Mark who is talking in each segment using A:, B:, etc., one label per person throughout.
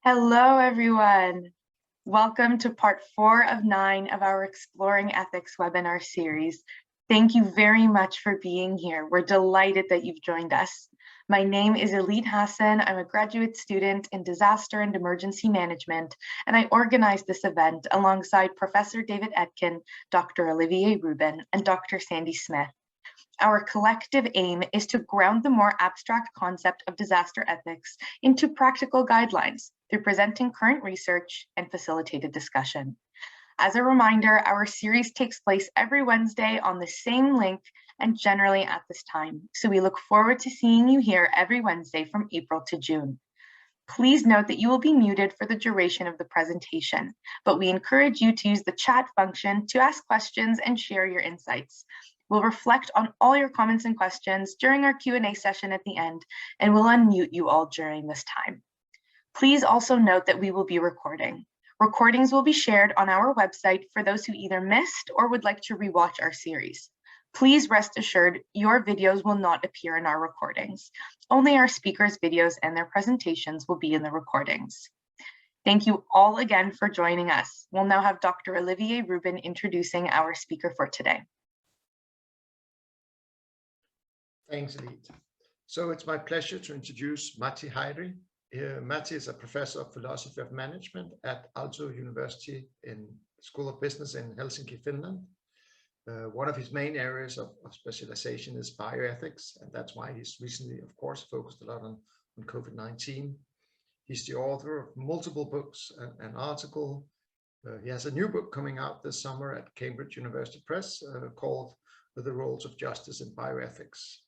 A: Hello, everyone. Welcome to part 4 of 9 of our Exploring Ethics webinar series. Thank you very much for being here. We're delighted that you've joined us. My name is Elite Hassan. I'm a graduate student in disaster and emergency management, and I organized this event alongside Professor David Etkin, Dr. Olivier Rubin, and Dr. Sandy Smith. Our collective aim is to ground the more abstract concept of disaster ethics into practical guidelines through presenting current research and facilitated discussion. As a reminder, our series takes place every Wednesday on the same link and generally at this time. So we look forward to seeing you here every Wednesday from April to June. Please note that you will be muted for the duration of the presentation, but we encourage you to use the chat function to ask questions and share your insights. We'll reflect on all your comments and questions during our Q&A session at the end, and we'll unmute you all during this time. Please also note that we will be recording. Recordings will be shared on our website for those who either missed or would like to rewatch our series. Please rest assured your videos will not appear in our recordings. Only our speakers' videos and their presentations will be in the recordings. Thank you all again for joining us. We'll now have Dr. Olivier Rubin introducing our speaker for today.
B: Thanks, Elite. So it's my pleasure to introduce Matti Häyry. Matti is a professor of philosophy of management at Aalto University in School of Business in Helsinki, Finland. One of his main areas of specialization is bioethics, and that's why he's recently, of course, focused a lot on COVID-19. He's the author of multiple books and articles. He has a new book coming out this summer at Cambridge University Press called The Roles of Justice in Bioethics.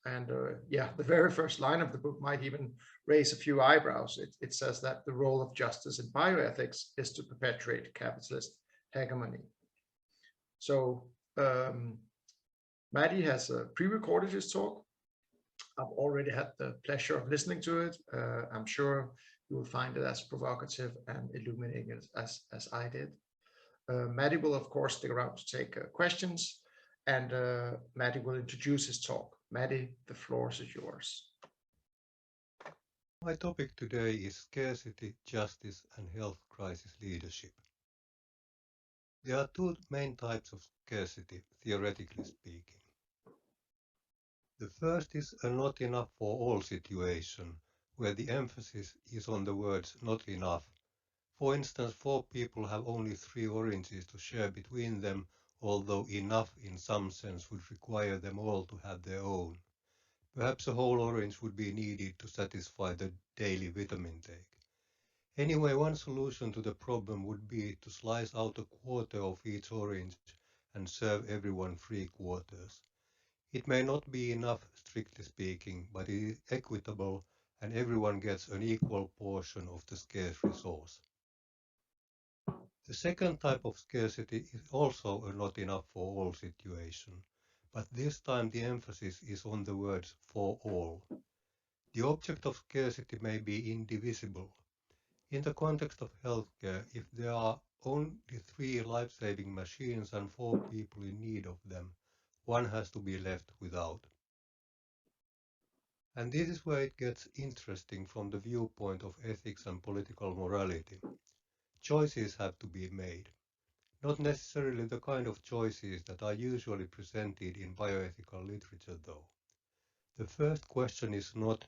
B: And yeah, the very first line of the book might even raise a few eyebrows. It says that the role of justice in bioethics is to perpetuate capitalist hegemony. So Matti has pre-recorded his talk. I've already had the pleasure of listening to it. I'm sure you will find it as provocative and illuminating as I did. Matti will, of course, stick around to take questions, and Matti will introduce his talk. Matti, the floor is yours.
C: My topic today is scarcity, justice, and health crisis leadership. There are two main types of scarcity, theoretically speaking. The first is a not enough for all situation, where the emphasis is on the words not enough. For instance, 4 people have only 3 oranges to share between them, although enough in some sense would require them all to have their own. Perhaps a whole orange would be needed to satisfy the daily vitamin take. Anyway, one solution to the problem would be to slice out a quarter of each orange and serve everyone 3 quarters. It may not be enough, strictly speaking, but it is equitable and everyone gets an equal portion of the scarce resource. The second type of scarcity is also a not enough for all situation, but this time the emphasis is on the words for all. The object of scarcity may be indivisible. In the context of healthcare, if there are only 3 life-saving machines and 4 people in need of them, one has to be left without. And this is where it gets interesting from the viewpoint of ethics and political morality. Choices have to be made. Not necessarily the kind of choices that are usually presented in bioethical literature, though. The first question is not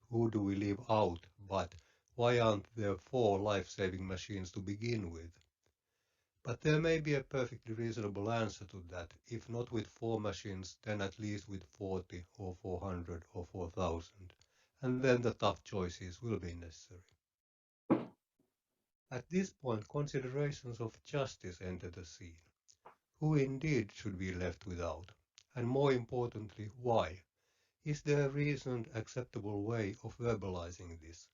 C: who do we leave out, but why aren't there 4 life-saving machines to begin with? But there may be a perfectly reasonable answer to that, if not with 4 machines, then at least with 40 or 400 or 4,000, and then the tough choices will be necessary. At this point, considerations of justice enter the scene. Who indeed should be left without? And more importantly, why? Is there a reasoned, acceptable way of verbalizing this?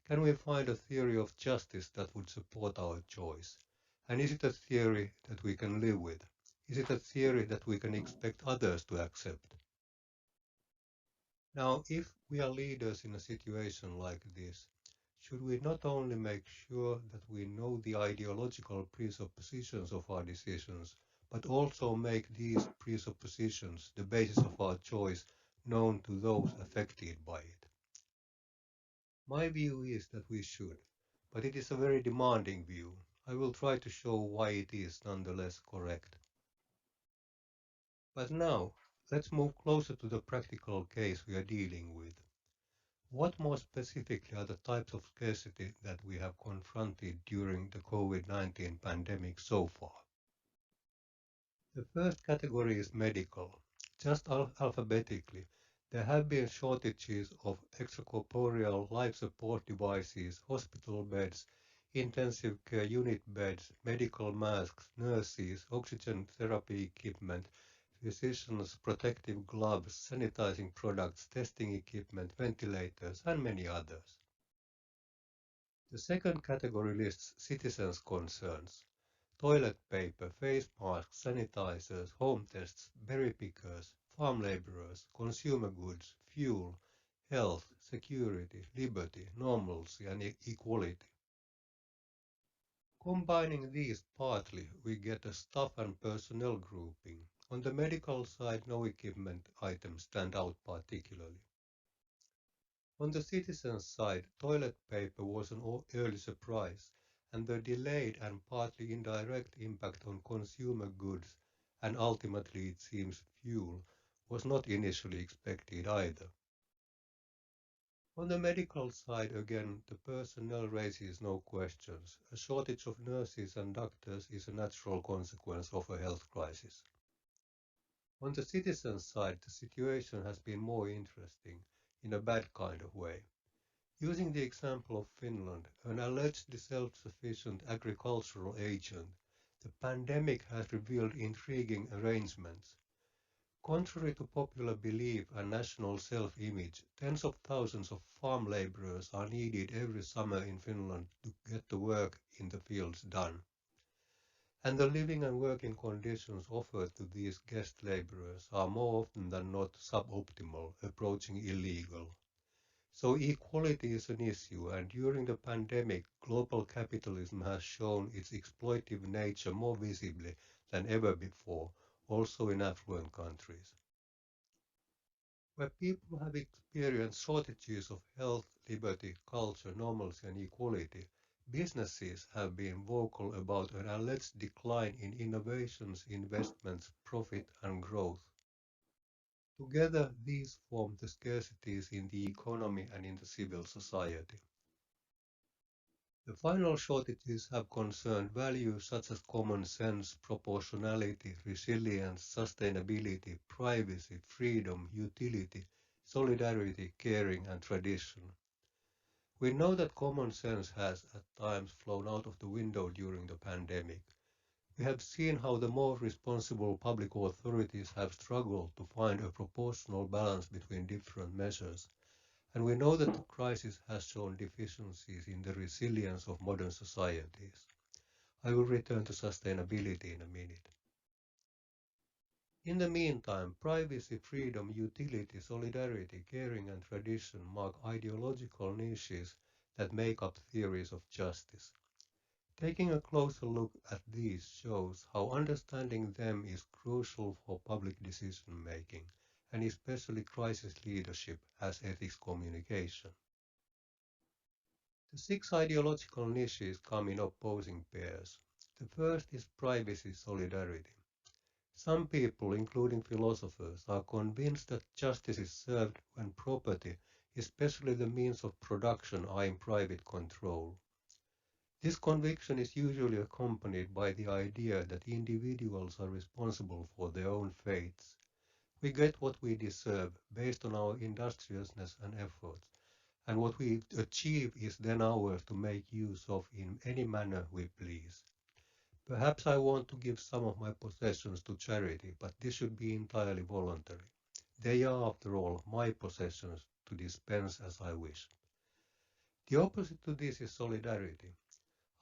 C: Can we find a theory of justice that would support our choice? And is it a theory that we can live with? Is it a theory that we can expect others to accept? Now, if we are leaders in a situation like this, should we not only make sure that we know the ideological presuppositions of our decisions, but also make these presuppositions, the basis of our choice, known to those affected by it? My view is that we should, but it is a very demanding view. I will try to show why it is nonetheless correct. But now, let's move closer to the practical case we are dealing with. What more specifically are the types of scarcity that we have confronted during the COVID-19 pandemic so far? The first category is medical. Just alphabetically, there have been shortages of extracorporeal life support devices, hospital beds, intensive care unit beds, medical masks, nurses, oxygen therapy equipment, physicians' protective gloves, sanitizing products, testing equipment, ventilators, and many others. The second category lists citizens' concerns. Toilet paper, face masks, sanitizers, home tests, berry pickers, farm laborers, consumer goods, fuel, health, security, liberty, normalcy, and equality. Combining these partly, we get a staff and personnel grouping. On the medical side, no equipment items stand out particularly. On the citizens' side, toilet paper was an early surprise, and the delayed and partly indirect impact on consumer goods, and ultimately it seems fuel, was not initially expected either. On the medical side again, the personnel raises no questions. A shortage of nurses and doctors is a natural consequence of a health crisis. On the citizens' side, the situation has been more interesting, in a bad kind of way. Using the example of Finland, an allegedly self-sufficient agricultural agent, the pandemic has revealed intriguing arrangements. Contrary to popular belief and national self-image, tens of thousands of farm laborers are needed every summer in Finland to get the work in the fields done. And the living and working conditions offered to these guest laborers are more often than not suboptimal, approaching illegal. So equality is an issue, and during the pandemic, global capitalism has shown its exploitive nature more visibly than ever before, also in affluent countries. Where people have experienced shortages of health, liberty, culture, normalcy, and equality, businesses have been vocal about an alleged decline in innovations, investments, profit, and growth. Together, these form the scarcities in the economy and in the civil society. The final shortages have concerned values such as common sense, proportionality, resilience, sustainability, privacy, freedom, utility, solidarity, caring, and tradition. We know that common sense has at times flown out of the window during the pandemic. We have seen how the more responsible public authorities have struggled to find a proportional balance between different measures, and we know that the crisis has shown deficiencies in the resilience of modern societies. I will return to sustainability in a minute. In the meantime, privacy, freedom, utility, solidarity, caring, and tradition mark ideological niches that make up theories of justice. Taking a closer look at these shows how understanding them is crucial for public decision-making, and especially crisis leadership as ethics communication. The six ideological niches come in opposing pairs. The first is privacy solidarity. Some people, including philosophers, are convinced that justice is served when property, especially the means of production, are in private control. This conviction is usually accompanied by the idea that individuals are responsible for their own fates. We get what we deserve based on our industriousness and efforts, and what we achieve is then ours to make use of in any manner we please. Perhaps I want to give some of my possessions to charity, but this should be entirely voluntary. They are, after all, my possessions to dispense as I wish. The opposite to this is solidarity.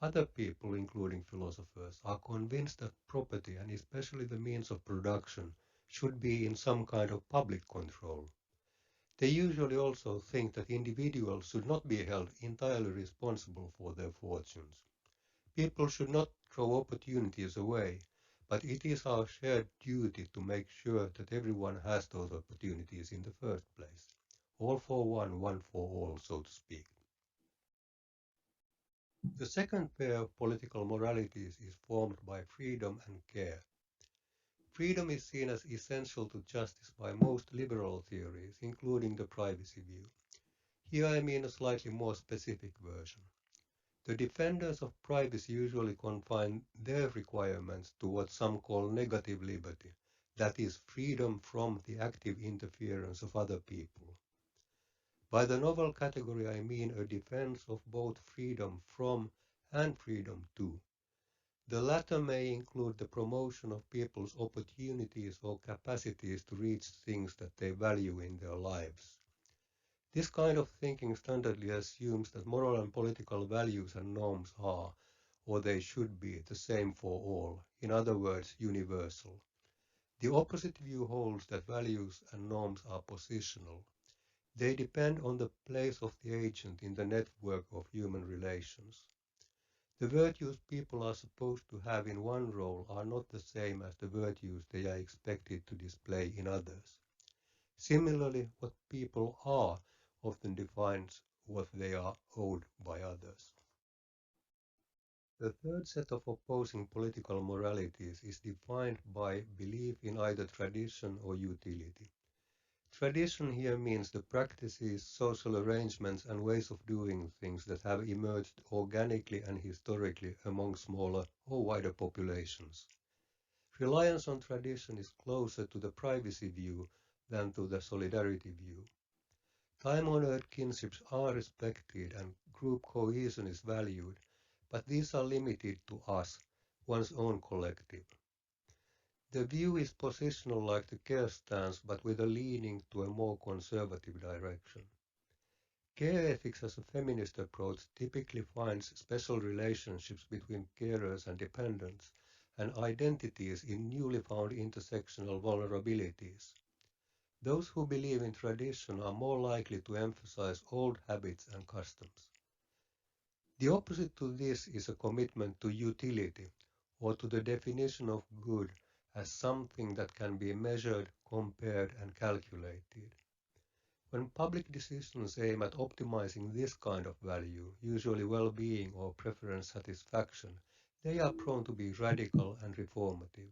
C: Other people, including philosophers, are convinced that property, and especially the means of production, should be in some kind of public control. They usually also think that individuals should not be held entirely responsible for their fortunes. People should not throw opportunities away, but it is our shared duty to make sure that everyone has those opportunities in the first place. All for one, one for all, so to speak. The second pair of political moralities is formed by freedom and care. Freedom is seen as essential to justice by most liberal theories, including the privacy view. Here I mean a slightly more specific version. The defenders of privacy usually confine their requirements to what some call negative liberty, that is, freedom from the active interference of other people. By the novel category I mean a defense of both freedom from and freedom to. The latter may include the promotion of people's opportunities or capacities to reach things that they value in their lives. This kind of thinking standardly assumes that moral and political values and norms are, or they should be, the same for all, in other words, universal. The opposite view holds that values and norms are positional. They depend on the place of the agent in the network of human relations. The virtues people are supposed to have in one role are not the same as the virtues they are expected to display in others. Similarly, what people are often defines what they are owed by others. The third set of opposing political moralities is defined by belief in either tradition or utility. Tradition here means the practices, social arrangements, and ways of doing things that have emerged organically and historically among smaller or wider populations. Reliance on tradition is closer to the privacy view than to the solidarity view. Time-honored kinships are respected and group cohesion is valued, but these are limited to us, one's own collective. The view is positional like the care stance, but with a leaning to a more conservative direction. Care ethics as a feminist approach typically finds special relationships between carers and dependents and identities in newly found intersectional vulnerabilities. Those who believe in tradition are more likely to emphasize old habits and customs. The opposite to this is a commitment to utility, or to the definition of good as something that can be measured, compared, and calculated. When public decisions aim at optimizing this kind of value, usually well-being or preference satisfaction, they are prone to be radical and reformative.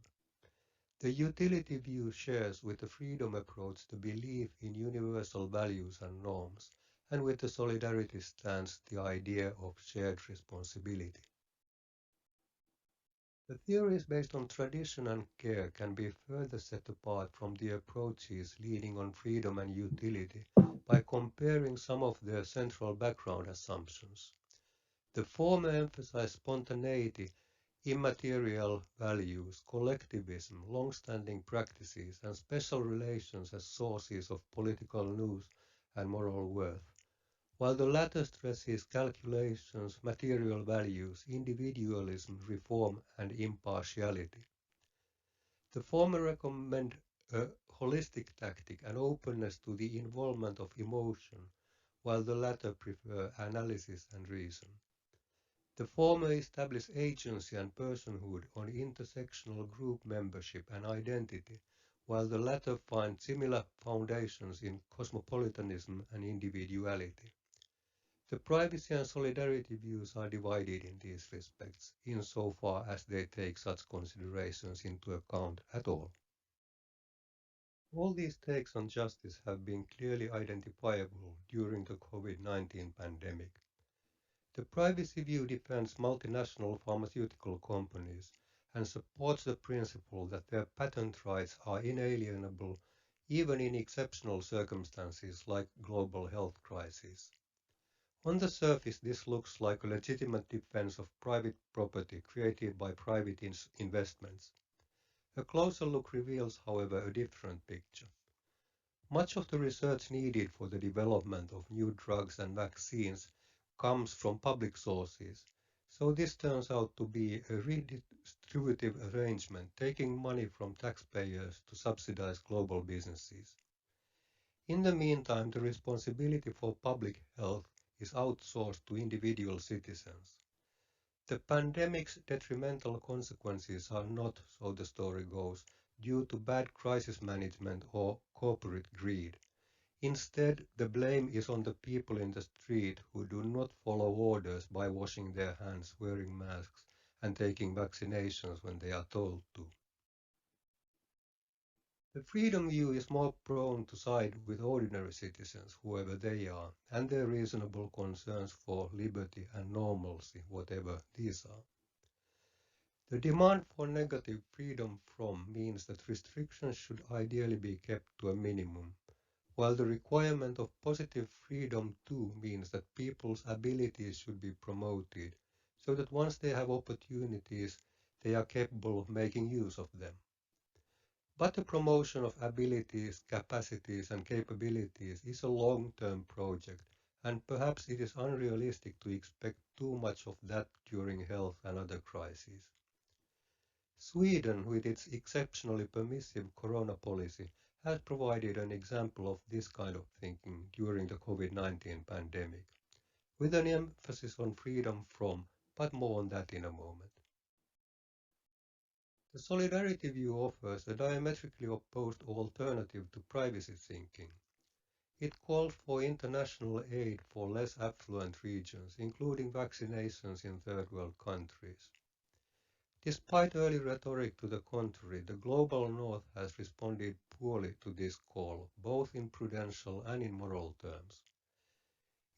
C: The utility view shares with the freedom approach the belief in universal values and norms, and with the solidarity stance the idea of shared responsibility. The theories based on tradition and care can be further set apart from the approaches leaning on freedom and utility by comparing some of their central background assumptions. The former emphasize spontaneity, immaterial values, collectivism, long-standing practices, and special relations as sources of political news and moral worth, while the latter stresses calculations, material values, individualism, reform, and impartiality. The former recommend a holistic tactic and openness to the involvement of emotion, while the latter prefer analysis and reason. The former establish agency and personhood on intersectional group membership and identity, while the latter find similar foundations in cosmopolitanism and individuality. The privacy and solidarity views are divided in these respects, insofar as they take such considerations into account at all. All these takes on justice have been clearly identifiable during the COVID-19 pandemic. The privacy view defends multinational pharmaceutical companies and supports the principle that their patent rights are inalienable even in exceptional circumstances like global health crises. On the surface, this looks like a legitimate defense of private property created by private investments. A closer look reveals, however, a different picture. Much of the research needed for the development of new drugs and vaccines comes from public sources, so this turns out to be a redistributive arrangement taking money from taxpayers to subsidize global businesses. In the meantime, the responsibility for public health is outsourced to individual citizens. The pandemic's detrimental consequences are not, so the story goes, due to bad crisis management or corporate greed. Instead, the blame is on the people in the street who do not follow orders by washing their hands, wearing masks, and taking vaccinations when they are told to. The freedom view is more prone to side with ordinary citizens, whoever they are, and their reasonable concerns for liberty and normalcy, whatever these are. The demand for negative freedom from means that restrictions should ideally be kept to a minimum, while the requirement of positive freedom too means that people's abilities should be promoted, so that once they have opportunities, they are capable of making use of them. But the promotion of abilities, capacities and capabilities is a long-term project, and perhaps it is unrealistic to expect too much of that during health and other crises. Sweden, with its exceptionally permissive corona policy, has provided an example of this kind of thinking during the COVID-19 pandemic, with an emphasis on freedom from, but more on that in a moment. The solidarity view offers a diametrically opposed alternative to privacy thinking. It calls for international aid for less affluent regions, including vaccinations in third world countries. Despite early rhetoric to the contrary, the global north has responded poorly to this call, both in prudential and in moral terms.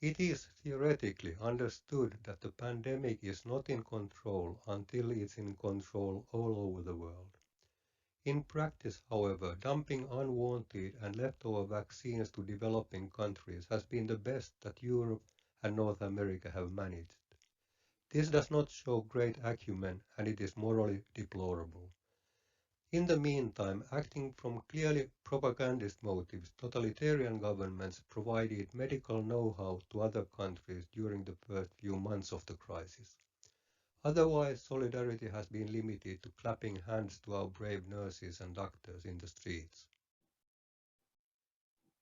C: It is theoretically understood that the pandemic is not in control until it's in control all over the world. In practice, however, dumping unwanted and leftover vaccines to developing countries has been the best that Europe and North America have managed. This does not show great acumen, and it is morally deplorable. In the meantime, acting from clearly propagandist motives, totalitarian governments provided medical know-how to other countries during the first few months of the crisis. Otherwise, solidarity has been limited to clapping hands to our brave nurses and doctors in the streets.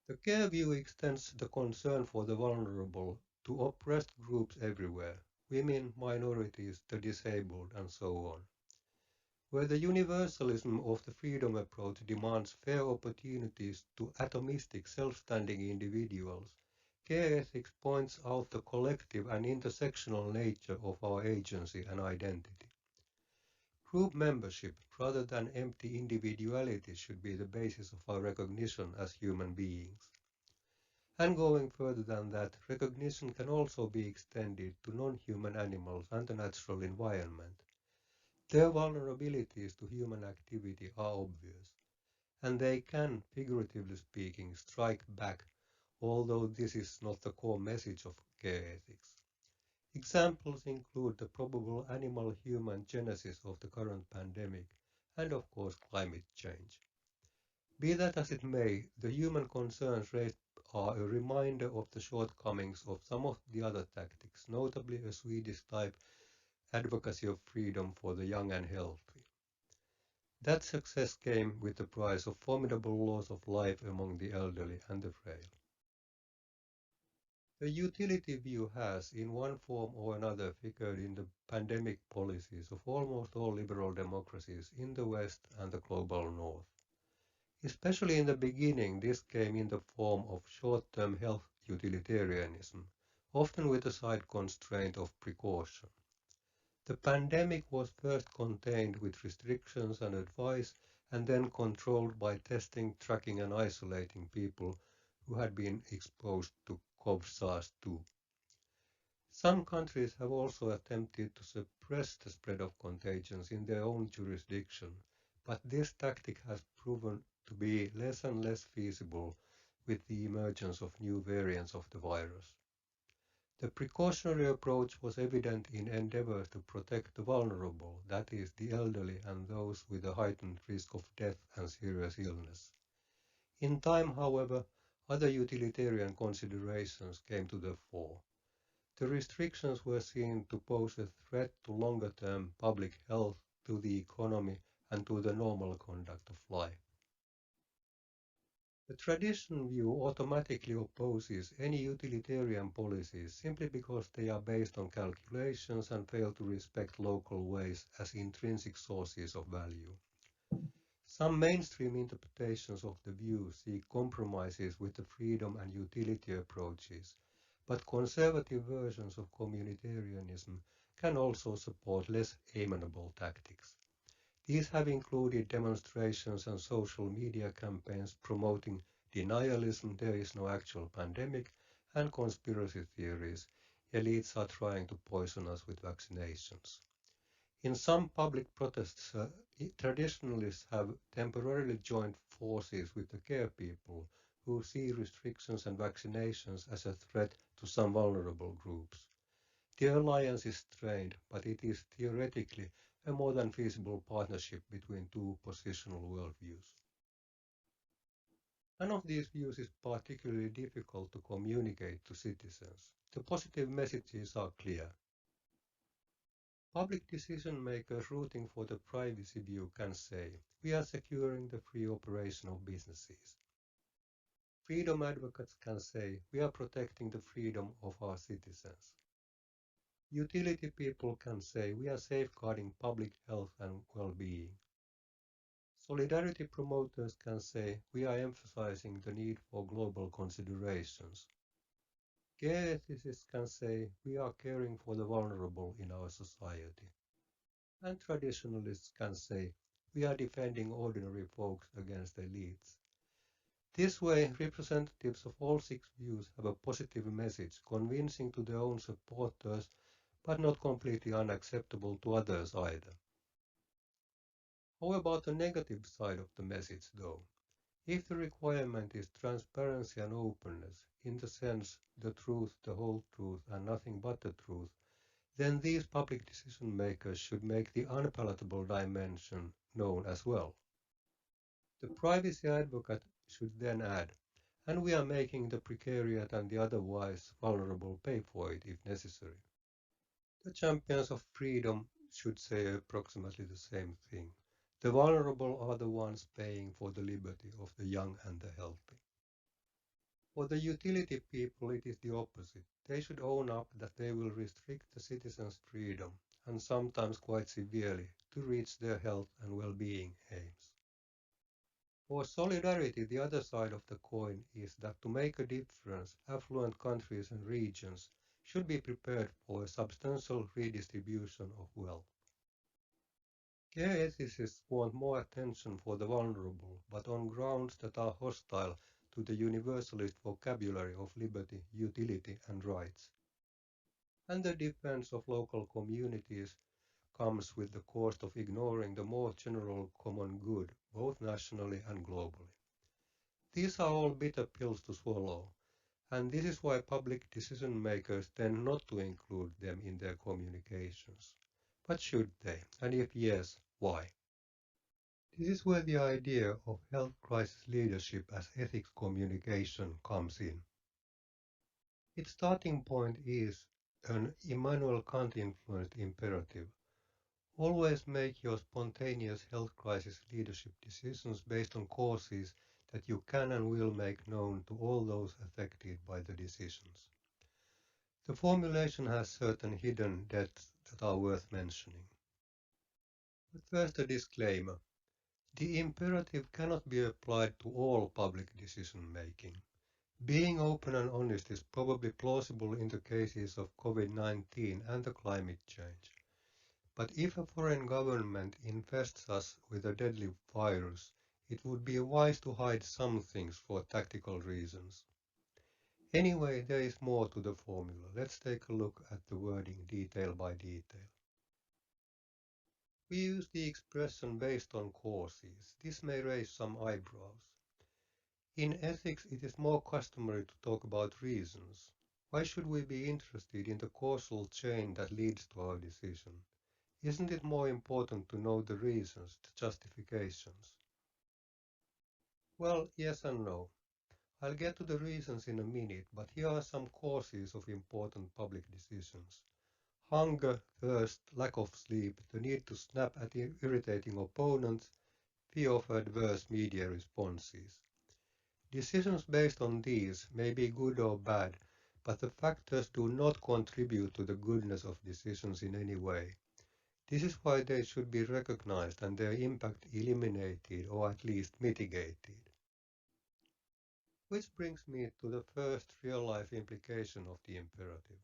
C: The care view extends the concern for the vulnerable to oppressed groups everywhere, women, minorities, the disabled, and so on. Where the universalism of the freedom approach demands fair opportunities to atomistic self-standing individuals, care ethics points out the collective and intersectional nature of our agency and identity. Group membership, rather than empty individuality, should be the basis of our recognition as human beings. And going further than that, recognition can also be extended to non-human animals and the natural environment. Their vulnerabilities to human activity are obvious, and they can, figuratively speaking, strike back, although this is not the core message of care ethics. Examples include the probable animal-human genesis of the current pandemic and, of course, climate change. Be that as it may, the human concerns raised are a reminder of the shortcomings of some of the other tactics, notably a Swedish-type advocacy of freedom for the young and healthy. That success came with the price of formidable loss of life among the elderly and the frail. The utility view has, in one form or another, figured in the pandemic policies of almost all liberal democracies in the West and the global North. Especially in the beginning, this came in the form of short-term health utilitarianism, often with a side constraint of precaution. The pandemic was first contained with restrictions and advice, and then controlled by testing, tracking and isolating people who had been exposed to SARS-2. Some countries have also attempted to suppress the spread of contagions in their own jurisdiction, but this tactic has proven to be less and less feasible with the emergence of new variants of the virus. The precautionary approach was evident in endeavors to protect the vulnerable, that is, the elderly and those with a heightened risk of death and serious illness. In time, however, other utilitarian considerations came to the fore. The restrictions were seen to pose a threat to longer-term public health, to the economy, and to the normal conduct of life. The traditional view automatically opposes any utilitarian policies simply because they are based on calculations and fail to respect local ways as intrinsic sources of value. Some mainstream interpretations of the view seek compromises with the freedom and utility approaches, but conservative versions of communitarianism can also support less amenable tactics. These have included demonstrations and social media campaigns promoting denialism, there is no actual pandemic, and conspiracy theories. Elites are trying to poison us with vaccinations. In some public protests, traditionalists have temporarily joined forces with the care people who see restrictions and vaccinations as a threat to some vulnerable groups. The alliance is strained, but it is theoretically a more than feasible partnership between two positional worldviews. None of these views is particularly difficult to communicate to citizens. The positive messages are clear. Public decision makers rooting for the privacy view can say, we are securing the free operation of businesses. Freedom advocates can say, we are protecting the freedom of our citizens. Utility people can say, we are safeguarding public health and well-being. Solidarity promoters can say, we are emphasizing the need for global considerations. Care ethicists can say, we are caring for the vulnerable in our society. And traditionalists can say, we are defending ordinary folks against elites. This way, representatives of all six views have a positive message, convincing to their own supporters, but not completely unacceptable to others either. How about the negative side of the message, though? If the requirement is transparency and openness, in the sense the truth, the whole truth, and nothing but the truth, then these public decision makers should make the unpalatable dimension known as well. The privacy advocate should then add, and we are making the precariat and the otherwise vulnerable pay for it if necessary. The champions of freedom should say approximately the same thing. The vulnerable are the ones paying for the liberty of the young and the healthy. For the utility people, it is the opposite. They should own up that they will restrict the citizens' freedom, and sometimes quite severely, to reach their health and well-being aims. For solidarity, the other side of the coin is that to make a difference, affluent countries and regions should be prepared for a substantial redistribution of wealth. Care ethicists want more attention for the vulnerable, but on grounds that are hostile to the universalist vocabulary of liberty, utility, and rights. And the defense of local communities comes with the cost of ignoring the more general common good, both nationally and globally. These are all bitter pills to swallow, and this is why public decision makers tend not to include them in their communications. But should they? And if yes, why? This is where the idea of health crisis leadership as ethics communication comes in. Its starting point is an Immanuel Kant-influenced imperative. Always make your spontaneous health crisis leadership decisions based on causes that you can and will make known to all those affected by the decisions. The formulation has certain hidden depths that are worth mentioning. But first a disclaimer. The imperative cannot be applied to all public decision-making. Being open and honest is probably plausible in the cases of COVID-19 and the climate change. But if a foreign government infests us with a deadly virus, it would be wise to hide some things for tactical reasons. Anyway, there is more to the formula. Let's take a look at the wording detail by detail. We use the expression based on causes. This may raise some eyebrows. In ethics, it is more customary to talk about reasons. Why should we be interested in the causal chain that leads to our decision? Isn't it more important to know the reasons, the justifications? Well, yes and no. I'll get to the reasons in a minute, but here are some causes of important public decisions. Hunger, thirst, lack of sleep, the need to snap at irritating opponents, fear of adverse media responses. Decisions based on these may be good or bad, but the factors do not contribute to the goodness of decisions in any way. This is why they should be recognized and their impact eliminated or at least mitigated. Which brings me to the first real-life implication of the imperative.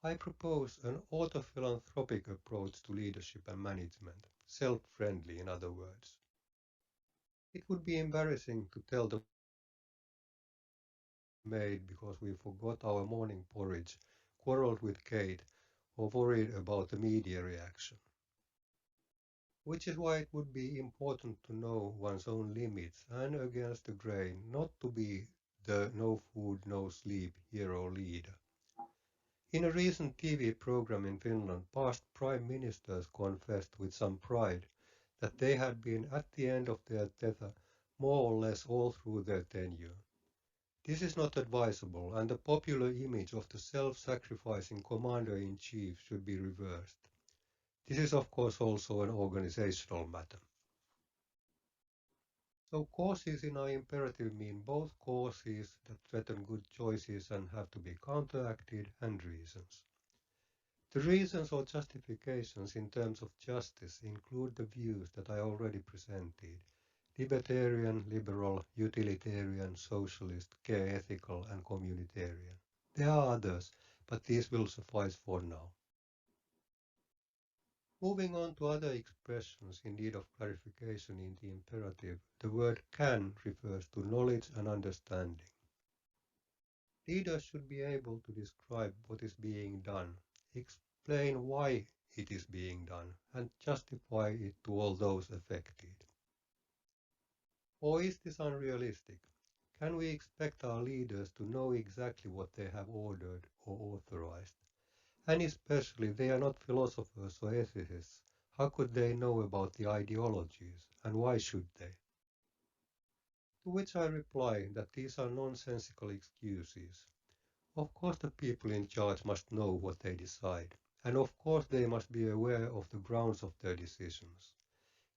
C: I propose an auto-philanthropic approach to leadership and management, self-friendly in other words. It would be embarrassing to tell the maid because we forgot our morning porridge, quarreled with Kate, or worried about the media reaction. Which is why it would be important to know one's own limits and against the grain not to be the no food, no sleep hero leader. In a recent TV program in Finland, past prime ministers confessed with some pride that they had been at the end of their tether more or less all through their tenure. This is not advisable, and the popular image of the self-sacrificing commander-in-chief should be reversed. This is of course also an organizational matter. So causes in our imperative mean both causes that threaten good choices and have to be counteracted and reasons. The reasons or justifications in terms of justice include the views that I already presented: libertarian, liberal, utilitarian, socialist, care ethical, and communitarian. There are others, but these will suffice for now. Moving on to other expressions in need of clarification in the imperative, the word can refers to knowledge and understanding. Leaders should be able to describe what is being done, explain why it is being done, and justify it to all those affected. Or is this unrealistic? Can we expect our leaders to know exactly what they have ordered or authorized? And especially, they are not philosophers or ethicists. How could they know about the ideologies, and why should they? To which I reply that these are nonsensical excuses. Of course the people in charge must know what they decide, and of course they must be aware of the grounds of their decisions.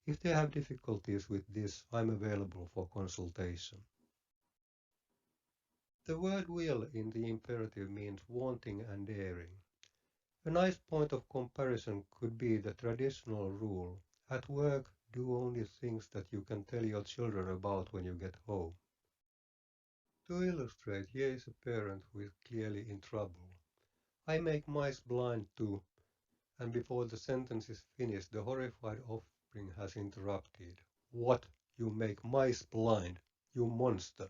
C: If they have difficulties with this, I'm available for consultation. The word will in the imperative means wanting and daring. A nice point of comparison could be the traditional rule: at work, do only things that you can tell your children about when you get home. To illustrate, here is a parent who is clearly in trouble. I make mice blind too, and before the sentence is finished, the horrified offspring has interrupted. What? You make mice blind? You monster!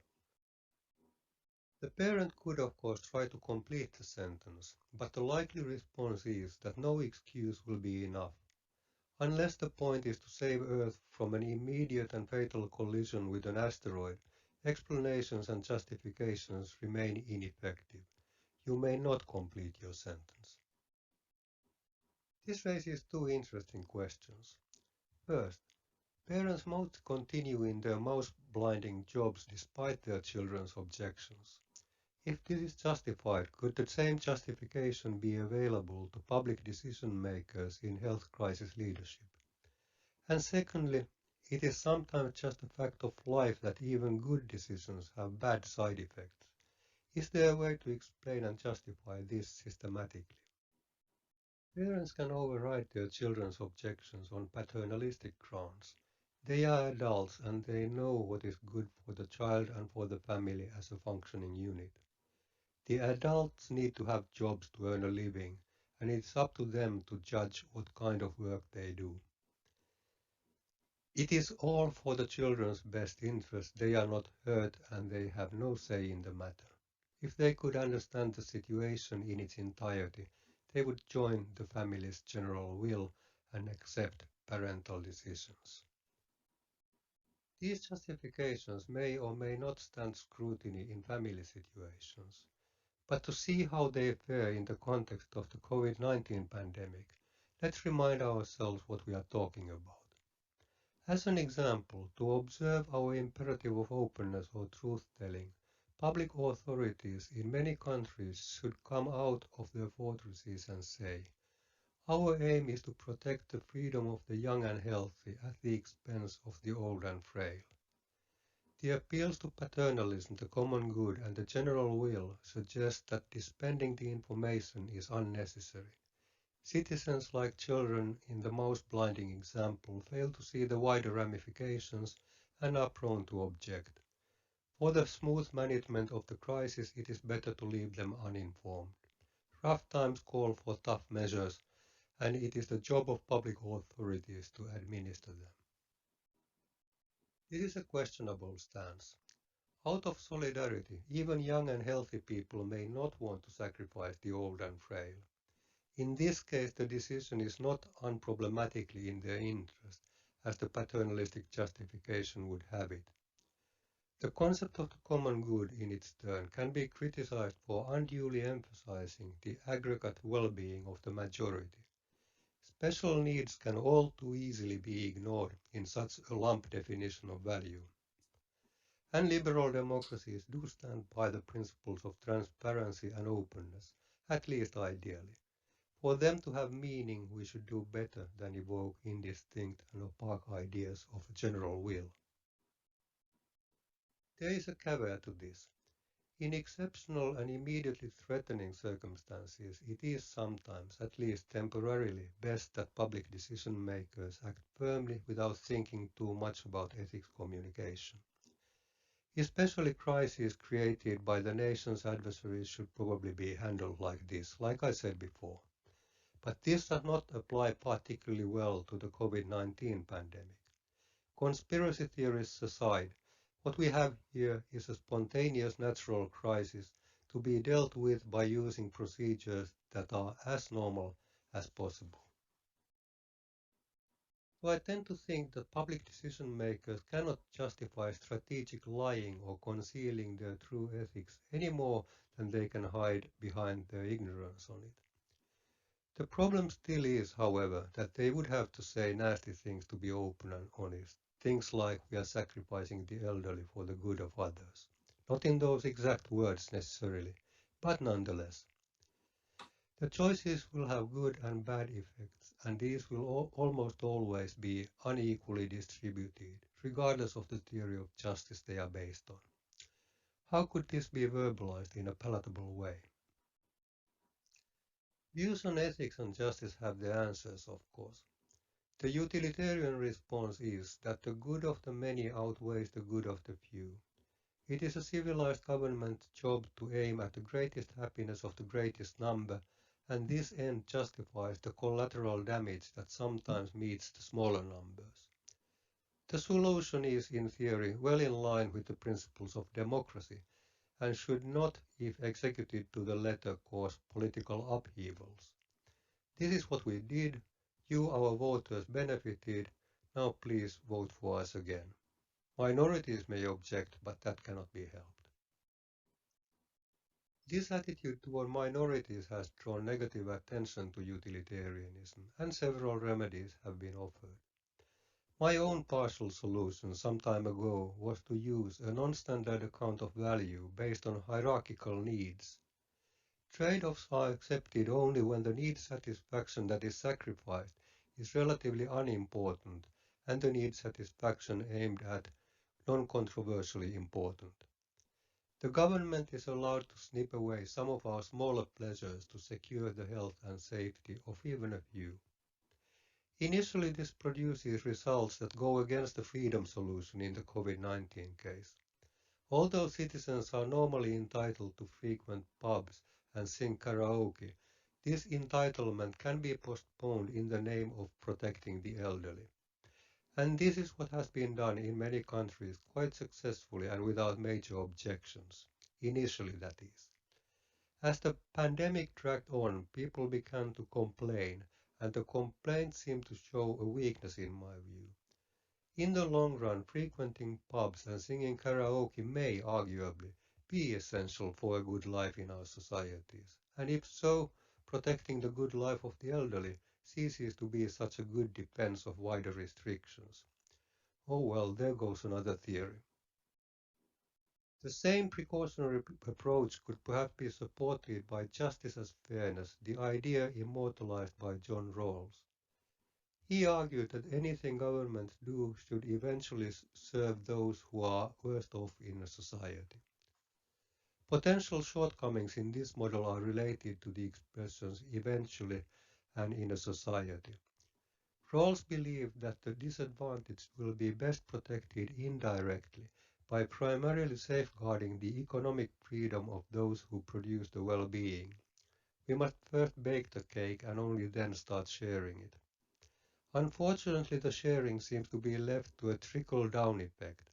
C: The parent could of course try to complete the sentence, but the likely response is that no excuse will be enough. Unless the point is to save Earth from an immediate and fatal collision with an asteroid, explanations and justifications remain ineffective. You may not complete your sentence. This raises two interesting questions. First, parents must continue in their mouse-blinding jobs despite their children's objections. If this is justified, could the same justification be available to public decision makers in health crisis leadership? And secondly, it is sometimes just a fact of life that even good decisions have bad side effects. Is there a way to explain and justify this systematically? Parents can override their children's objections on paternalistic grounds. They are adults and they know what is good for the child and for the family as a functioning unit. The adults need to have jobs to earn a living, and it's up to them to judge what kind of work they do. It is all for the children's best interest. They are not hurt and they have no say in the matter. If they could understand the situation in its entirety, they would join the family's general will and accept parental decisions. These justifications may or may not stand scrutiny in family situations, but to see how they fare in the context of the COVID-19 pandemic, let's remind ourselves what we are talking about. As an example, to observe our imperative of openness or truth-telling, public authorities in many countries should come out of their fortresses and say, our aim is to protect the freedom of the young and healthy at the expense of the old and frail. The appeals to paternalism, the common good, and the general will suggest that dispensing the information is unnecessary. Citizens, like children in the most blinding example, fail to see the wider ramifications and are prone to object. For the smooth management of the crisis, it is better to leave them uninformed. Rough times call for tough measures, and it is the job of public authorities to administer them. This is a questionable stance. Out of solidarity, even young and healthy people may not want to sacrifice the old and frail. In this case, the decision is not unproblematically in their interest, as the paternalistic justification would have it. The concept of the common good in its turn can be criticized for unduly emphasizing the aggregate well-being of the majority. Special needs can all too easily be ignored in such a lump definition of value. And liberal democracies do stand by the principles of transparency and openness, at least ideally. For them to have meaning, we should do better than evoke indistinct and opaque ideas of a general will. There is a caveat to this. In exceptional and immediately threatening circumstances, it is sometimes, at least temporarily, best that public decision makers act firmly without thinking too much about ethics communication. Especially crises created by the nation's adversaries should probably be handled like this, like I said before. But this does not apply particularly well to the COVID-19 pandemic. Conspiracy theories aside, what we have here is a spontaneous natural crisis to be dealt with by using procedures that are as normal as possible. So I tend to think that public decision makers cannot justify strategic lying or concealing their true ethics any more than they can hide behind their ignorance on it. The problem still is, however, that they would have to say nasty things to be open and honest. Things like we are sacrificing the elderly for the good of others. Not in those exact words necessarily, but nonetheless. The choices will have good and bad effects, and these will almost always be unequally distributed, regardless of the theory of justice they are based on. How could this be verbalized in a palatable way? Views on ethics and justice have their answers, of course. The utilitarian response is that the good of the many outweighs the good of the few. It is a civilized government's job to aim at the greatest happiness of the greatest number, and this end justifies the collateral damage that sometimes meets the smaller numbers. The solution is, in theory, well in line with the principles of democracy, and should not, if executed to the letter, cause political upheavals. This is what we did. You, our voters, benefited. Now please vote for us again. Minorities may object, but that cannot be helped. This attitude toward minorities has drawn negative attention to utilitarianism, and several remedies have been offered. My own partial solution some time ago was to use a non-standard account of value based on hierarchical needs. Trade-offs are accepted only when the need satisfaction that is sacrificed is relatively unimportant and the need satisfaction aimed at non-controversially important. The government is allowed to snip away some of our smaller pleasures to secure the health and safety of even a few. Initially, this produces results that go against the freedom solution in the COVID-19 case. Although citizens are normally entitled to frequent pubs and sing karaoke, this entitlement can be postponed in the name of protecting the elderly. And this is what has been done in many countries quite successfully and without major objections, initially that is. As the pandemic dragged on, people began to complain, and the complaints seemed to show a weakness in my view. In the long run, frequenting pubs and singing karaoke may, arguably, be essential for a good life in our societies, and if so, protecting the good life of the elderly ceases to be such a good defense of wider restrictions. Oh well, there goes another theory. The same precautionary approach could perhaps be supported by justice as fairness, the idea immortalized by John Rawls. He argued that anything governments do should eventually serve those who are worst off in a society. Potential shortcomings in this model are related to the expressions eventually, and in a society. Rawls believed that the disadvantaged will be best protected indirectly by primarily safeguarding the economic freedom of those who produce the well-being. We must first bake the cake and only then start sharing it. Unfortunately, the sharing seems to be left to a trickle-down effect.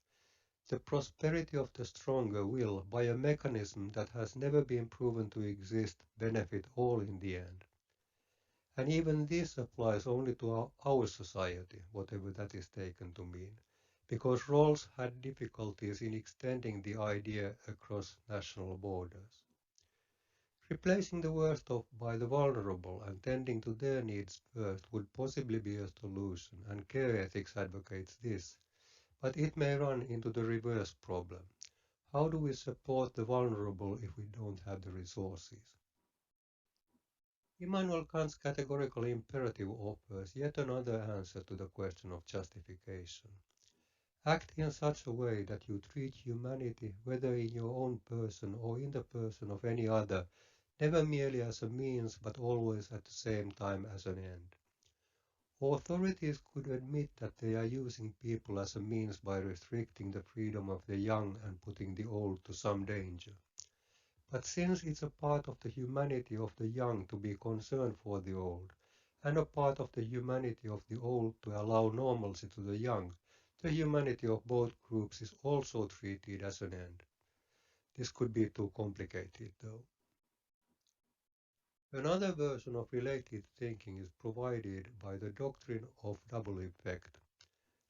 C: The prosperity of the stronger will, by a mechanism that has never been proven to exist, benefit all in the end. And even this applies only to our society, whatever that is taken to mean, because Rawls had difficulties in extending the idea across national borders. Replacing the worst off by the vulnerable and tending to their needs first would possibly be a solution, and care ethics advocates this, but it may run into the reverse problem. How do we support the vulnerable if we don't have the resources? Immanuel Kant's categorical imperative offers yet another answer to the question of justification. Act in such a way that you treat humanity, whether in your own person or in the person of any other, never merely as a means but always at the same time as an end. Authorities could admit that they are using people as a means by restricting the freedom of the young and putting the old to some danger. But since it's a part of the humanity of the young to be concerned for the old, and a part of the humanity of the old to allow normalcy to the young, the humanity of both groups is also treated as an end. This could be too complicated, though. Another version of related thinking is provided by the doctrine of double effect.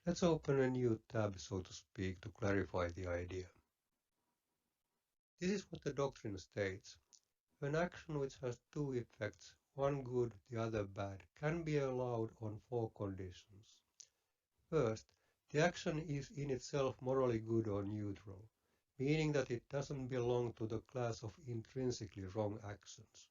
C: Let's open a new tab, so to speak, to clarify the idea. This is what the doctrine states. An action which has two effects, one good, the other bad, can be allowed on four conditions. First, the action is in itself morally good or neutral, meaning that it doesn't belong to the class of intrinsically wrong actions.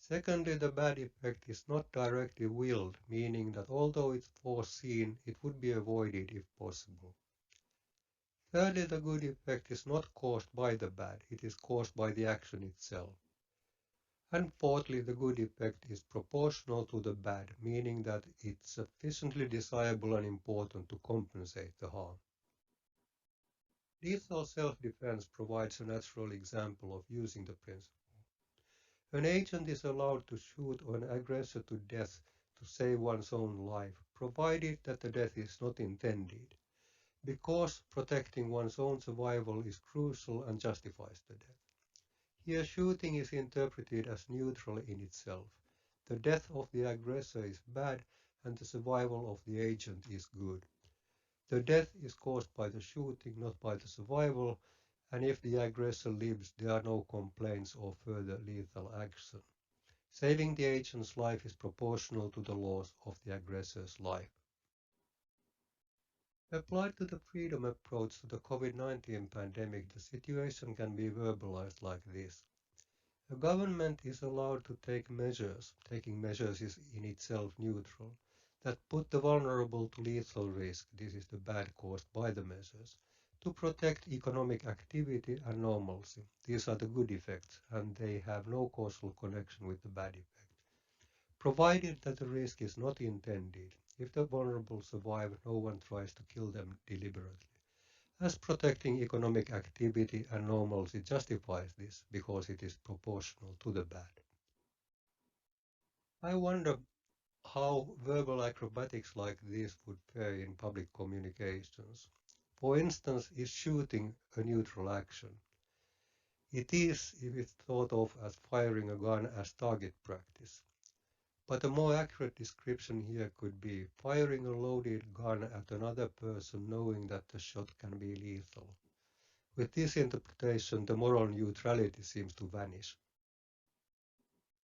C: Secondly, the bad effect is not directly willed, meaning that although it's foreseen, it would be avoided if possible. Thirdly, the good effect is not caused by the bad, it is caused by the action itself. And fourthly, the good effect is proportional to the bad, meaning that it's sufficiently desirable and important to compensate the harm. Lethal self-defense provides a natural example of using the principle. An agent is allowed to shoot an aggressor to death to save one's own life, provided that the death is not intended, because protecting one's own survival is crucial and justifies the death. Here shooting is interpreted as neutral in itself. The death of the aggressor is bad and the survival of the agent is good. The death is caused by the shooting, not by the survival, and if the aggressor lives, there are no complaints or further lethal action. Saving the agent's life is proportional to the loss of the aggressor's life. Applied to the freedom approach to the COVID-19 pandemic, the situation can be verbalized like this. A government is allowed to take measures, taking measures is in itself neutral, that put the vulnerable to lethal risk, this is the bad caused by the measures, to protect economic activity and normalcy. These are the good effects, and they have no causal connection with the bad effect. Provided that the risk is not intended, if the vulnerable survive, no one tries to kill them deliberately. As protecting economic activity and normalcy justifies this because it is proportional to the bad. I wonder how verbal acrobatics like this would fare in public communications. For instance, is shooting a neutral action? It is if it's thought of as firing a gun as target practice. But a more accurate description here could be firing a loaded gun at another person knowing that the shot can be lethal. With this interpretation, the moral neutrality seems to vanish.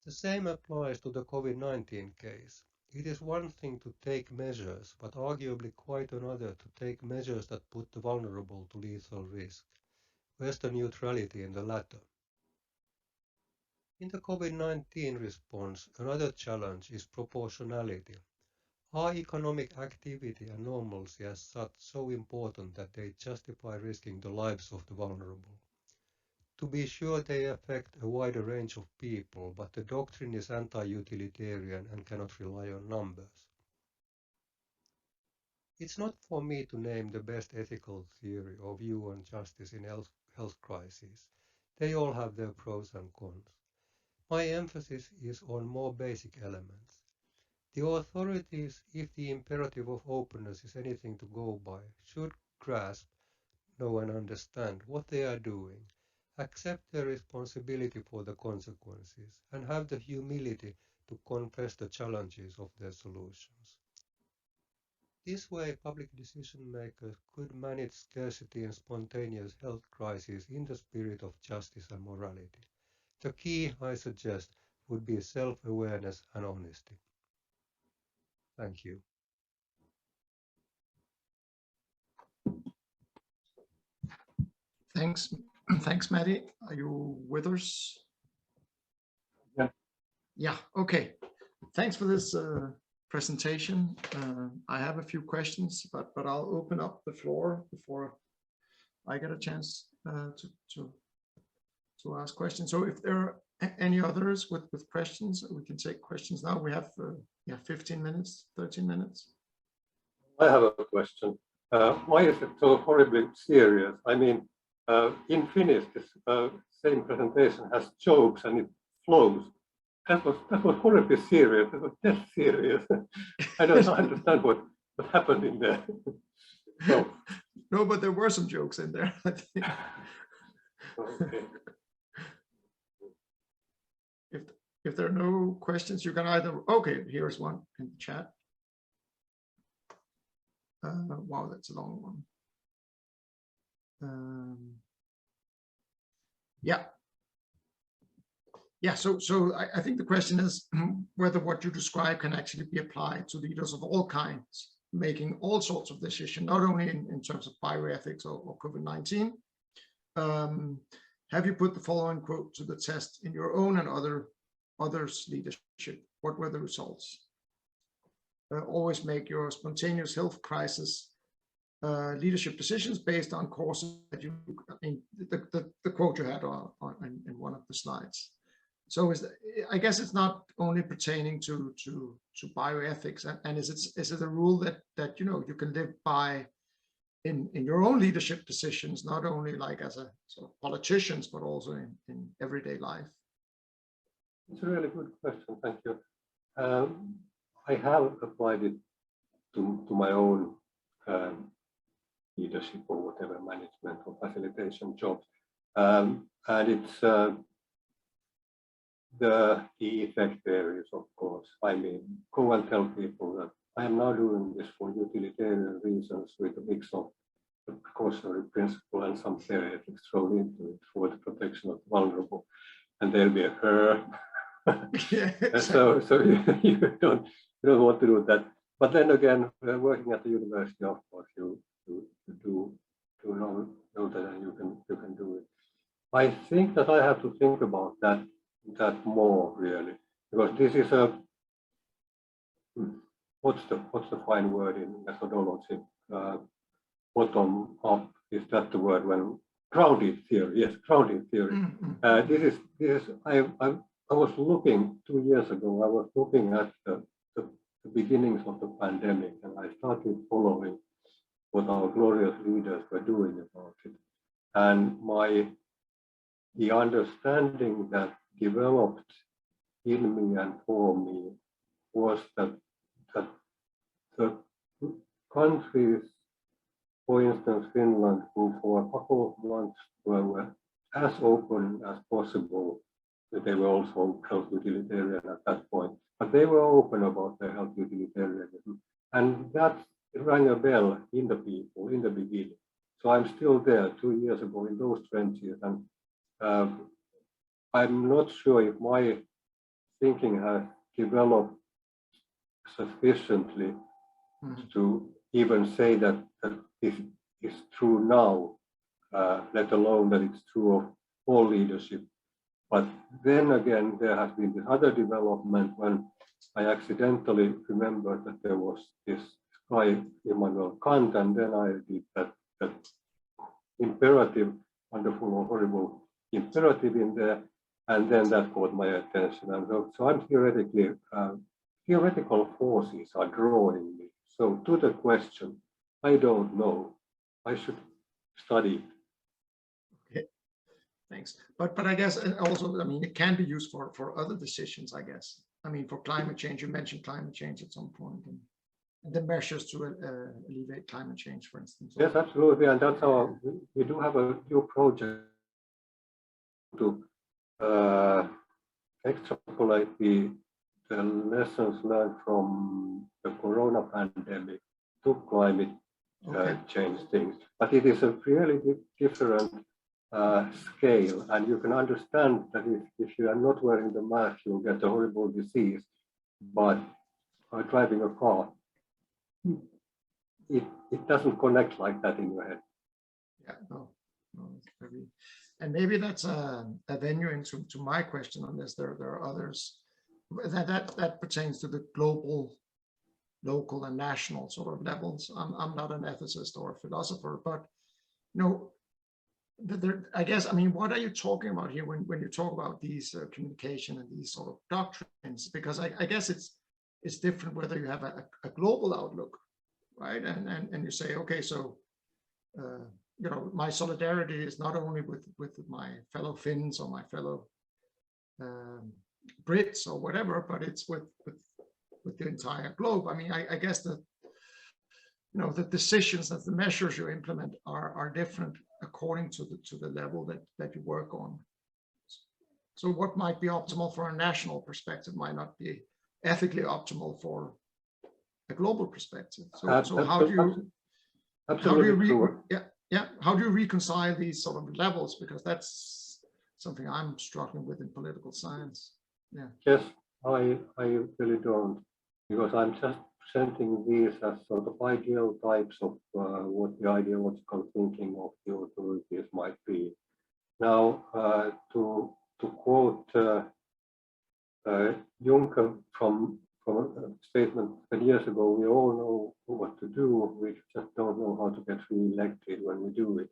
C: The same applies to the COVID-19 case. It is one thing to take measures, but arguably quite another to take measures that put the vulnerable to lethal risk. Where's the neutrality in the latter? In the COVID-19 response, another challenge is proportionality. Are economic activity and normalcy as such so important that they justify risking the lives of the vulnerable? To be sure, they affect a wider range of people, but the doctrine is anti-utilitarian and cannot rely on numbers. It's not for me to name the best ethical theory or view on justice in health crises. They all have their pros and cons. My emphasis is on more basic elements. The authorities, if the imperative of openness is anything to go by, should grasp, know and understand what they are doing, accept their responsibility for the consequences, and have the humility to confess the challenges of their solutions. This way, public decision makers could manage scarcity and spontaneous health crises in the spirit of justice and morality. The key, I suggest, would be self-awareness and honesty. Thank you.
B: Thanks. Thanks, Matti. Are you with us?
D: Yeah.
B: Yeah, okay. Thanks for this presentation. I have a few questions, but I'll open up the floor before I get a chance to ask questions. So if there are any others with questions, we can take questions now. We have 15 minutes, 13 minutes.
D: I have a question. Why is it so horribly serious? I mean, in Finnish, this same presentation has jokes and it flows. That was horribly serious. That was just serious. I don't understand what happened in there. So,
B: no, but there were some jokes in there, I think.
D: Okay.
B: If there are no questions, you can either, okay, here's one in the chat. Wow, that's a long one. So I think the question is whether what you describe can actually be applied to leaders of all kinds, making all sorts of decisions, not only in terms of bioethics or COVID-19. Have you put the following quote to the test in your own and others' leadership? What were the results? Always make your spontaneous health crisis leadership decisions based on causes that you, I mean, the quote you had in one of the slides. So I guess it's not only pertaining to bioethics, and is it a rule that you can live by in your own leadership decisions, not only like as a sort of politicians, but also in everyday life?
D: It's a really good question. Thank you. I have applied it to my own leadership or whatever, management or facilitation jobs, and it's the key effect varies, of course. I mean, go and tell people that I am now doing this for utilitarian reasons with a mix of the precautionary principle and some ethics thrown into it for the protection of the vulnerable, and there'll be a
B: Yeah,
D: exactly. So you don't want to do that. But then again, working at the university, of course, you do know that, and you can do it. I think that I have to think about that more really, because this is a what's the fine word in methodology? Bottom up, is that the word? When grounded theory, yes, grounded theory. This is I was looking 2 years ago. I was looking at the beginnings of the pandemic, and I started following what our glorious leaders were doing about it, and the understanding that developed in me and for me was that the countries, for instance Finland, who for a couple of months were as open as possible, that they were also health utilitarian at that point, but they were open about their health utilitarianism, and that rang a bell in the people in the beginning. So I'm still there 2 years ago in those trenches, and I'm not sure if my thinking has developed sufficiently to even say that this is true now, let alone that it's true of all leadership. But then again, there has been this other development when I accidentally remembered that there was this guy, Immanuel Kant, and then I did that imperative, wonderful or horrible imperative in there, and then that caught my attention. And so I'm theoretically, theoretical forces are drawing me. So to the question, I don't know. I should study.
B: Okay, thanks. But I guess, and also, I mean, it can be used for other decisions, I guess. I mean, for climate change, you mentioned climate change at some point, and the measures to alleviate climate change, for instance.
D: Yes, absolutely, and that's how we do have a new project to extrapolate the lessons learned from the corona pandemic to climate change things. But it is a really different scale, and you can understand that if you are not wearing the mask, you'll get a horrible disease. But driving a car, it doesn't connect like that in your head.
B: Yeah, no, maybe. And maybe that's a venue into my question on this. There are others that pertains to the global, local, and national sort of levels. I'm not an ethicist or a philosopher, but you know, I guess, I mean, what are you talking about here when you talk about these communication and these sort of doctrines? Because I guess it's different whether you have a global outlook, right? And you say, okay, so you know, my solidarity is not only with my fellow Finns or my fellow Brits or whatever, but it's with the entire globe. I mean, I guess that, you know, the decisions and the measures you implement are different according to the level that you work on. So what might be optimal for a national perspective might not be ethically optimal for a global perspective. So how do you reconcile these sort of levels? Because that's something I'm struggling with in political science. Yeah.
D: Yes, I really don't, because I'm just presenting these as sort of ideal types of what the ideological thinking of the authorities might be. Now, to quote Juncker from a statement 10 years ago, we all know what to do, we just don't know how to get re-elected when we do it.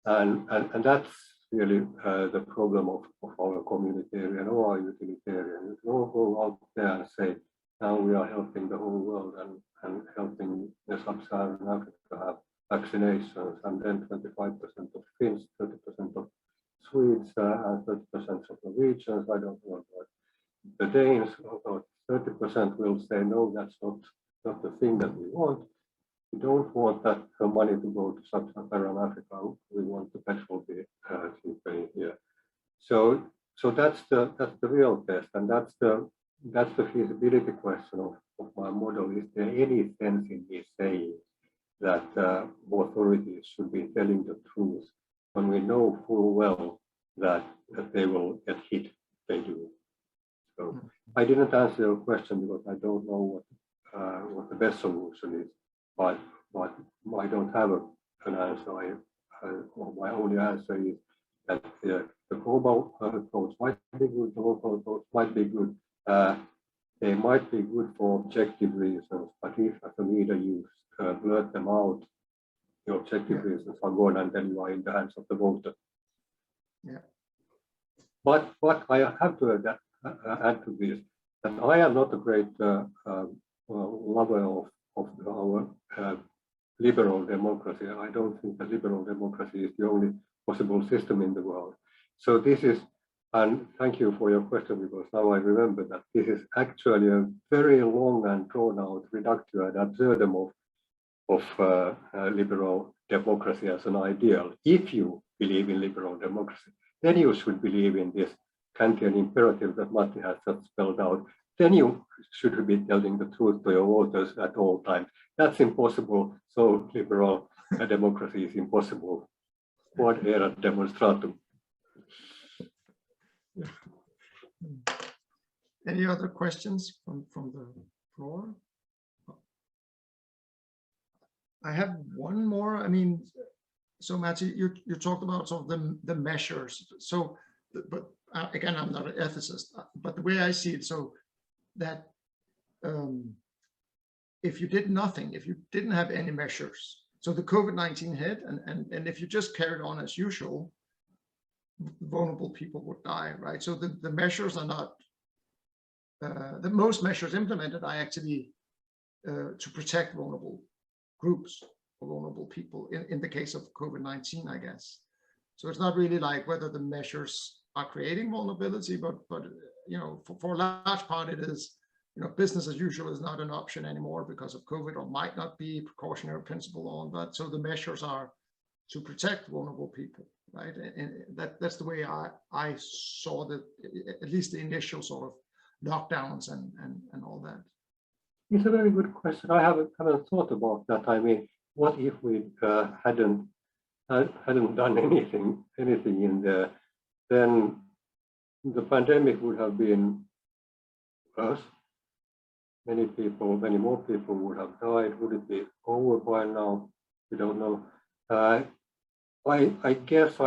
D: And that's really the problem of our communitarian or our utilitarian. You can all go out there and say, now we are helping the whole world and helping the sub-Saharan Africa have vaccinations, and then 25% of Finns, 30% of Swedes, and 30% of Norwegians. I don't know what the Danes, about 30% will say, no, that's not the thing that we want. We don't want that money to go to sub-Saharan Africa. We want the petrol be cheaper here. So that's the real test, and that's the feasibility question of my model. Is there any sense in me saying that authorities should be telling the truth when we know full well that they will get hit if they do? So I didn't answer your question because I don't know what the best solution is, but I don't have an answer. My only answer is that the global approach might be good, the local approach might be good. They might be good for objective reasons, but if as a leader you blurt them out, the objective reasons are gone, and then you are in the hands of the voter.
B: Yeah.
D: But I have to add to this that I am not a great lover of our liberal democracy. I don't think that liberal democracy is the only possible system in the world. So this is, and thank you for your question, because now I remember that this is actually a very long and drawn out reductio ad absurdum of liberal democracy as an ideal. If you believe in liberal democracy, then you should believe in this Kantian imperative that Matti has just spelled out. Then you should be telling the truth to your voters at all times. That's impossible. So liberal democracy is impossible. Quod erat demonstratum.
B: Any other questions from the floor? I have one more. I mean, so Matti, you talked about sort of the measures. So, but again, I'm not an ethicist, but the way I see it, so that if you did nothing, if you didn't have any measures, so the COVID-19 hit, and if you just carried on as usual, vulnerable people would die, right? So the measures are not, the most measures implemented are actually to protect vulnerable groups or vulnerable people in the case of COVID-19, I guess. So it's not really like whether the measures are creating vulnerability, but you know, for a large part it is, you know, business as usual is not an option anymore because of COVID, or might not be, precautionary principle on that. So the measures are to protect vulnerable people, right? And that's the way I saw the, at least the initial sort of lockdowns and all that.
D: It's a very good question. I haven't thought about that. I mean, what if we hadn't done anything in there? Then the pandemic would have been worse. Many more people would have died. Would it be over by now? We don't know. I guess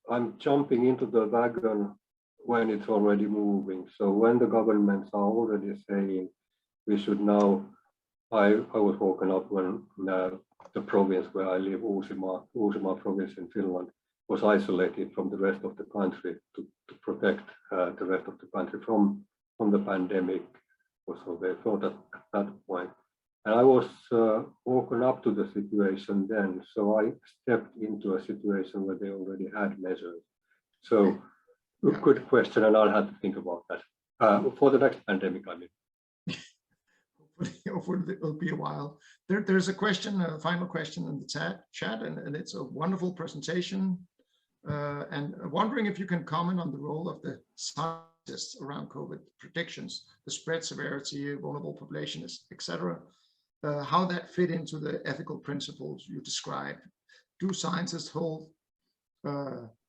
D: I'm jumping into the wagon when it's already moving. So when the governments are already saying we should now, I was woken up when the province where I live, Uusimaa province in Finland, was isolated from the rest of the country to protect the rest of the country from the pandemic. So they thought at that point. And I was woken up to the situation then. So I stepped into a situation where they already had measures. So good question, and I'll have to think about that for the next pandemic, I mean.
B: Hopefully it'll be a while. There's a question, a final question in the chat, and it's a wonderful presentation. And wondering if you can comment on the role of the scientists around COVID predictions, the spread severity, vulnerable populations, etc. How that fit into the ethical principles you described. Do scientists hold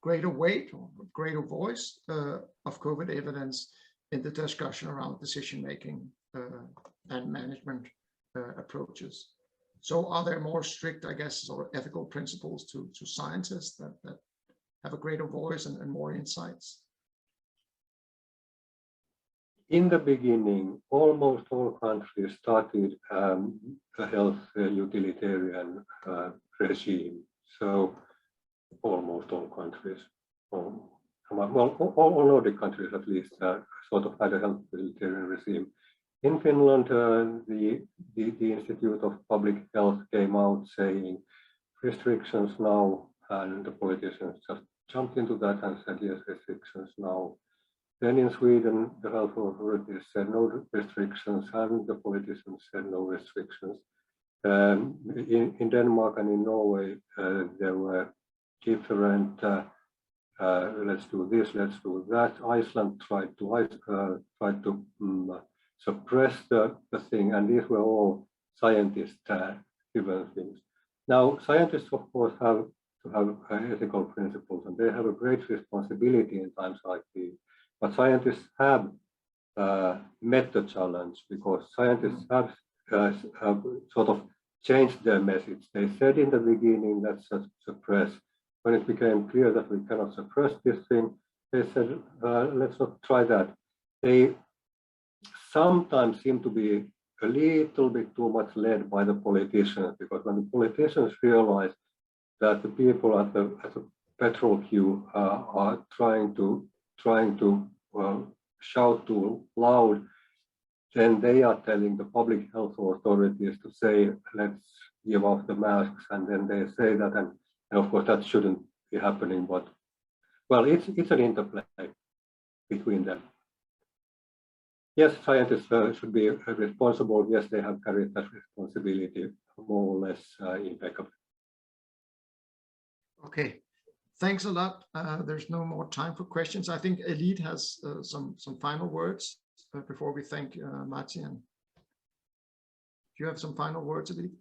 B: greater weight or greater voice of COVID evidence in the discussion around decision-making and management approaches? So are there more strict, I guess, sort of ethical principles to scientists that have a greater voice and more insights?
D: In the beginning, almost all countries started a health utilitarian regime. So almost all countries, all Nordic countries at least, sort of had a health utilitarian regime. In Finland, the Institute of Public Health came out saying restrictions now, and the politicians just jumped into that and said yes, restrictions now. Then in Sweden, the health authorities said no restrictions, and the politicians said no restrictions. In Denmark and in Norway, there were different, let's do this, let's do that. Iceland tried to suppress the thing, and these were all scientist-driven things. Now, scientists, of course, have to have ethical principles, and they have a great responsibility in times like these. But scientists have met the challenge because scientists have sort of changed their message. They said in the beginning, let's suppress. When it became clear that we cannot suppress this thing, they said, let's not try that. They sometimes seem to be a little bit too much led by the politicians, because when the politicians realize that the people at the petrol queue are trying to shout too loud, then they are telling the public health authorities to say, let's give off the masks, and then they say that, and of course that shouldn't be happening, but well, it's an interplay between them. Yes, scientists should be responsible. Yes, they have carried that responsibility more or less impeccably.
B: Okay, thanks a lot. There's no more time for questions. I think Elite has some final words before we thank Matti. And do you have some final words, Elite?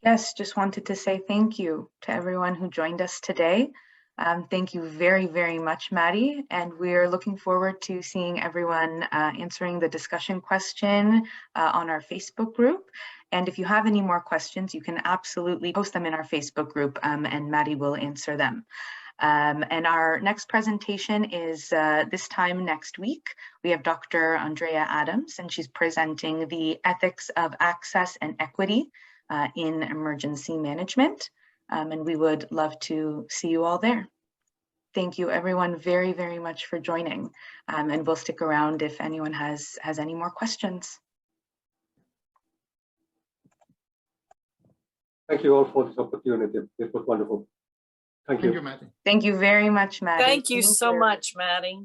A: Yes, just wanted to say thank you to everyone who joined us today. Thank you very, very much, Matti. And we're looking forward to seeing everyone answering the discussion question on our Facebook group. And if you have any more questions, you can absolutely post them in our Facebook group and Matti will answer them. And our next presentation is this time next week. We have Dr. Andrea Adams, and she's presenting the ethics of access and equity in emergency management. And we would love to see you all there. thank you everyone very, very much for joining. And we'll stick around if anyone has any more questions.
D: Thank you all for this opportunity. It was wonderful. Thank you.
B: Thank you, Matti.
A: Thank you very much, Maddie.
E: Thank you so much, Maddie.